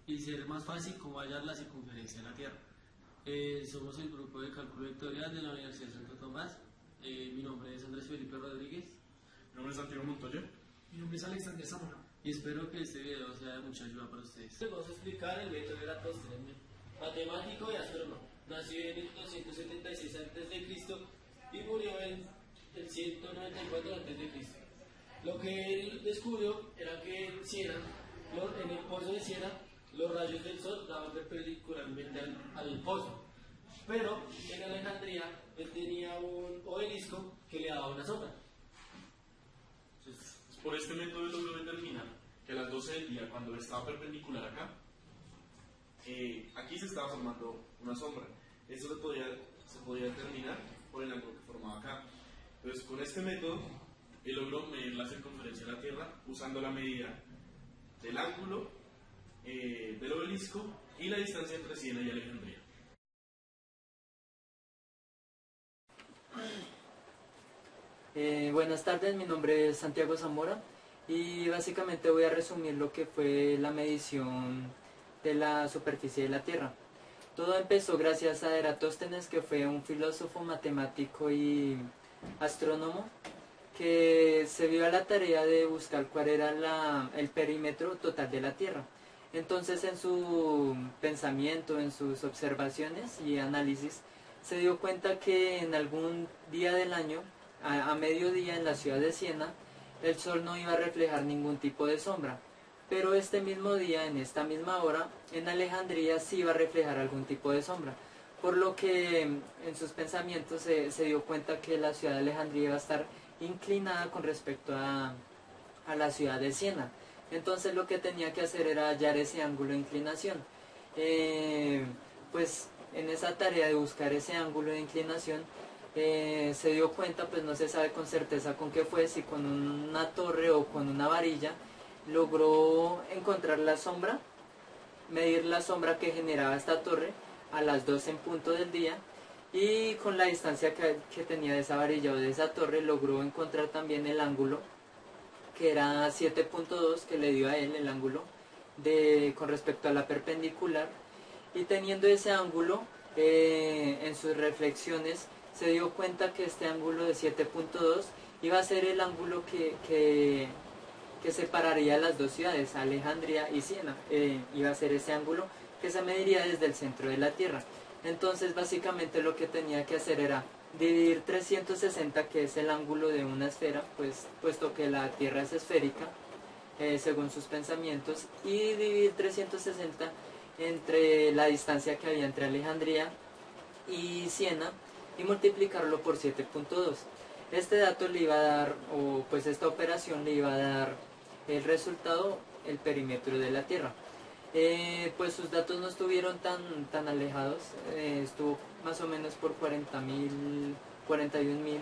y ser más fácil cómo hallar la circunferencia de la Tierra. Somos el grupo de cálculo vectorial de la Universidad de Santo Tomás. Mi nombre es Andrés Felipe Rodríguez. Mi nombre es Santiago Montoya. Mi nombre es Alexander Zamora. Y espero que este video sea de mucha ayuda para ustedes. Les vamos a explicar el método de Eratóstenes, matemático y astrónomo. Nació en el 276 a.C. y murió en el 194 a.C. Lo que él descubrió era que en Siena, en el pozo de Siena, los rayos del sol daban perpendicularmente al pozo. Pero en Alejandría él tenía un obelisco que le daba una sombra. Entonces, por este método logró determinar que a las 12 del día, cuando estaba perpendicular acá, aquí se estaba formando una sombra. Eso se podía determinar por el ángulo que formaba acá. Entonces, con este método, él logró medir la circunferencia de la Tierra usando la medida del ángulo, del obelisco y la distancia entre Siena y Alejandría. Buenas tardes, mi nombre es Santiago Zamora y básicamente voy a resumir lo que fue la medición de la superficie de la Tierra. Todo empezó gracias a Eratóstenes, que fue un filósofo, matemático y astrónomo que se vio a la tarea de buscar cuál era el perímetro total de la Tierra. Entonces, en su pensamiento, en sus observaciones y análisis, se dio cuenta que en algún día del año, a mediodía en la ciudad de Siena, el sol no iba a reflejar ningún tipo de sombra. Pero este mismo día, en esta misma hora, en Alejandría sí iba a reflejar algún tipo de sombra. Por lo que en sus pensamientos se dio cuenta que la ciudad de Alejandría iba a estar inclinada con respecto a la ciudad de Siena. Entonces lo que tenía que hacer era hallar ese ángulo de inclinación. Pues en esa tarea de buscar ese ángulo de inclinación, se dio cuenta, pues no se sabe con certeza con qué fue, si con una torre o con una varilla, logró encontrar la sombra, medir la sombra que generaba esta torre a las 12 en punto del día, y con la distancia que tenía de esa varilla o de esa torre logró encontrar también el ángulo, que era 7.2, que le dio a él el ángulo con respecto a la perpendicular. Y teniendo ese ángulo, en sus reflexiones se dio cuenta que este ángulo de 7.2 iba a ser el ángulo que separaría las dos ciudades, Alejandría y Siena. Iba a ser ese ángulo que se mediría desde el centro de la Tierra. Entonces básicamente lo que tenía que hacer era dividir 360, que es el ángulo de una esfera, pues, puesto que la Tierra es esférica, según sus pensamientos, y dividir 360 entre la distancia que había entre Alejandría y Siena, y multiplicarlo por 7.2. Este dato le iba a dar, o pues esta operación le iba a dar el resultado, el perímetro de la Tierra. Pues sus datos no estuvieron tan alejados, estuvo más o menos por 41.000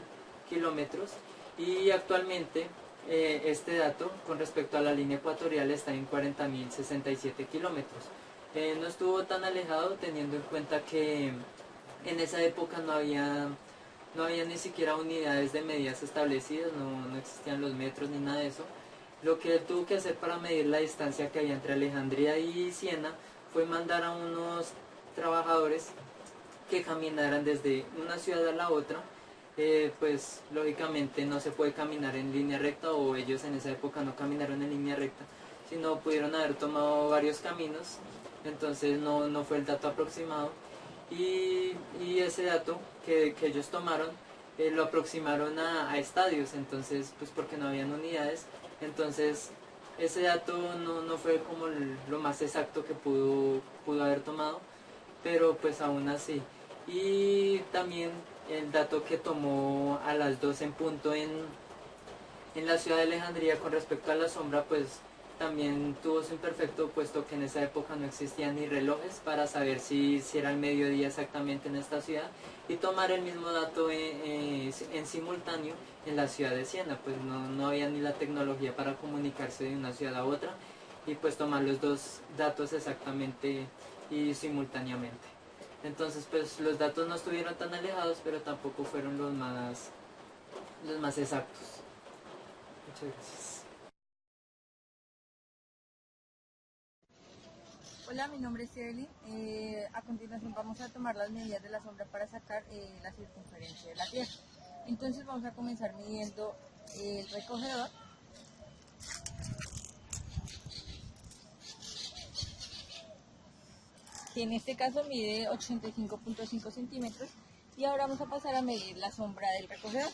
kilómetros, y actualmente este dato con respecto a la línea ecuatorial está en 40.067 kilómetros. No estuvo tan alejado, teniendo en cuenta que en esa época no había ni siquiera unidades de medidas establecidas, no existían los metros ni nada de eso. Lo que él tuvo que hacer para medir la distancia que había entre Alejandría y Siena fue mandar a unos trabajadores que caminaran desde una ciudad a la otra. Pues lógicamente no se puede caminar en línea recta, o ellos en esa época no caminaron en línea recta, sino pudieron haber tomado varios caminos. Entonces no fue el dato aproximado, y ese dato que ellos tomaron lo aproximaron a estadios. Entonces, pues porque no habían unidades, entonces ese dato no fue como lo más exacto que pudo haber tomado, pero pues aún así. Y también el dato que tomó a las 12 en punto en la ciudad de Alejandría con respecto a la sombra, pues también tuvo su imperfecto, puesto que en esa época no existían ni relojes para saber si era el mediodía exactamente en esta ciudad, y tomar el mismo dato en simultáneo en la ciudad de Siena. Pues no había ni la tecnología para comunicarse de una ciudad a otra, y pues tomar los dos datos exactamente y simultáneamente. Entonces pues los datos no estuvieron tan alejados, pero tampoco fueron los más exactos. Muchas gracias. Hola, mi nombre es Evelyn. A continuación vamos a tomar las medidas de la sombra para sacar la circunferencia de la Tierra. Entonces vamos a comenzar midiendo el recogedor. Que en este caso mide 85.5 centímetros. Y ahora vamos a pasar a medir la sombra del recogedor.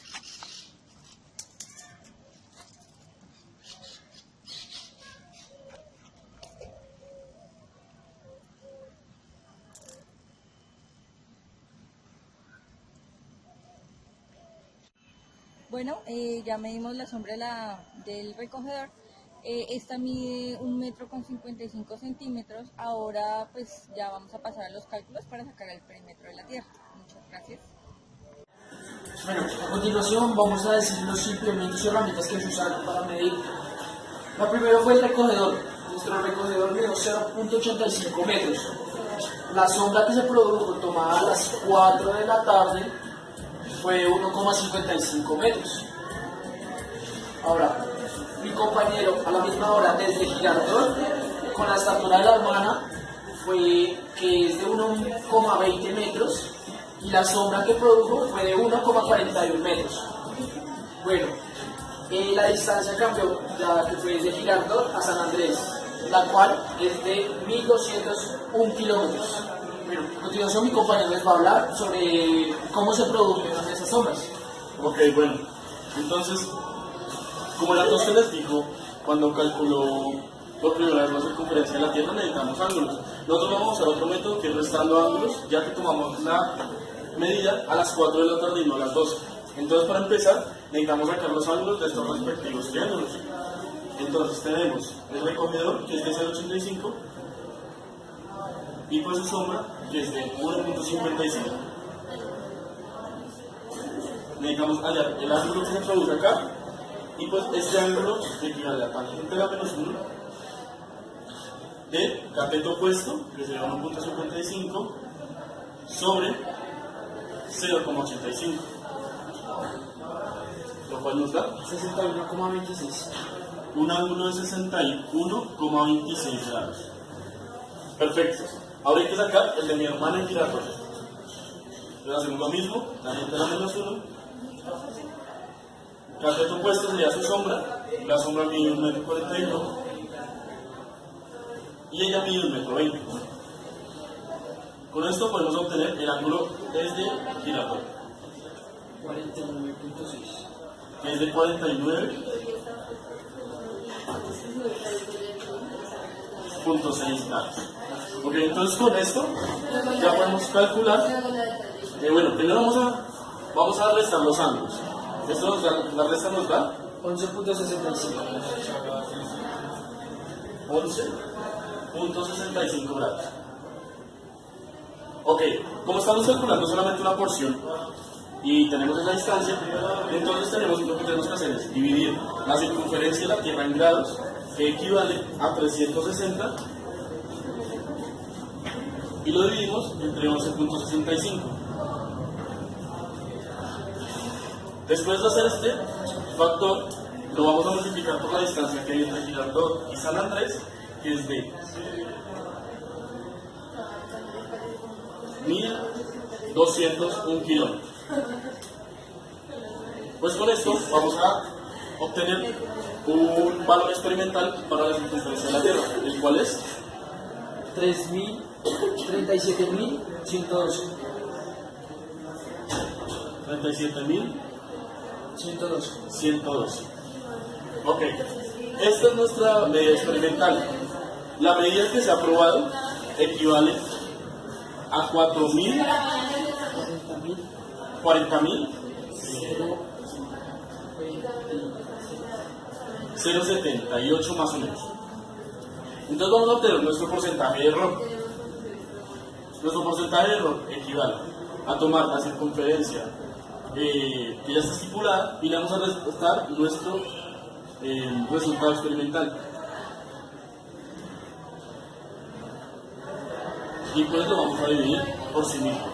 Bueno, ya medimos la sombra del recogedor. Esta mide 1,55 metros. Ahora pues ya vamos a pasar a los cálculos para sacar el perímetro de la Tierra. Muchas gracias. Bueno, a continuación vamos a decir los implementos y herramientas que se usaron para medir. La primera fue el recogedor. Nuestro recogedor midió 0.85 metros. La sombra que se produjo tomada a las 4 de la tarde fue 1,55 metros. Ahora, mi compañero a la misma hora desde Girardot, con la estatura de la hermana, que es de 1,20 metros, y la sombra que produjo fue de 1,41 metros. Bueno, la distancia cambió, ya que fue desde Girardot a San Andrés, la cual es de 1.201 kilómetros. Bueno, a continuación mi compañero les va a hablar sobre cómo se produjeron esas sombras. Ok, bueno, entonces, como el dato se les dijo, cuando calculó por primera vez la circunferencia de la Tierra necesitamos ángulos. Nosotros vamos a usar otro método que es restando ángulos, ya que tomamos la medida a las 4 de la tarde y no a las 12. Entonces, para empezar, necesitamos sacar los ángulos de estos respectivos triángulos. Entonces tenemos el recogedor, que es de 0,85, y pues su sombra, que es de 1,55. Necesitamos hallar el ángulo que se produce acá, y pues este ángulo equivale a tangente de la menos 1 de cateto opuesto, que sería 1,55, sobre 0,85, lo cual nos da 61,26. un ángulo de 61,26 grados. Perfecto. Ahora hay que sacar el de mi hermana en Girardot. Entonces hacemos lo mismo, tangente de la menos 1. Cateto opuesto sería su sombra. La sombra mide 1,41 m. Y ella mide 1,20 m. Con esto podemos obtener el ángulo desde Girardot, 49.6. que es de 49,6 grados. Ok, entonces con esto ya podemos calcular. Bueno, primero vamos a restar los ángulos. Esto nos da, la resta nos da 11.65. 11,65 grados. Ok, como estamos calculando solamente una porción y tenemos esa distancia, entonces lo que tenemos que hacer es dividir la circunferencia de la Tierra en grados, que equivale a 360, y lo dividimos entre 11,65. Después de hacer este factor, lo vamos a multiplicar por la distancia que hay entre Girardot y San Andrés, que es de 1.201 kilómetros. Pues con esto vamos a obtener un valor experimental para la circunferencia de la Tierra, el cual es 37.112. 37.112. Ok, esta es nuestra medida experimental. La medida que se ha probado equivale a 40.078 más o menos. Entonces vamos a obtener nuestro porcentaje de error. Nuestro porcentaje de error equivale a tomar la circunferencia que ya está estipulada y le vamos a restar nuestro resultado experimental. Y pues lo vamos a dividir por sí mismo.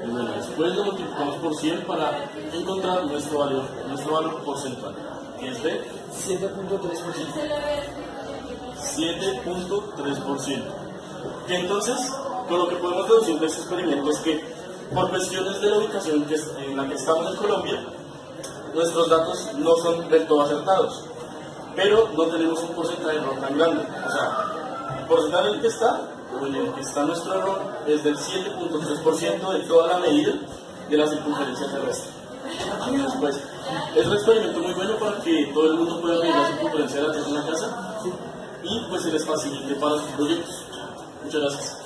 Y bueno, después lo multiplicamos por 100 para encontrar nuestro valor porcentual, que es de 7.3%. 7.3%. Que entonces, con lo que podemos deducir de este experimento es que, por cuestiones de la ubicación en la que estamos en Colombia, nuestros datos no son del todo acertados, pero no tenemos un porcentaje de error tan grande. O sea, el porcentaje en el que está, o en el que está nuestro error, es del 7.3% de toda la medida de la circunferencia terrestre. Entonces, pues, es un experimento muy bueno para que todo el mundo pueda medir la circunferencia de la Tierra en la casa y pues se les facilite para sus proyectos. Muchas gracias.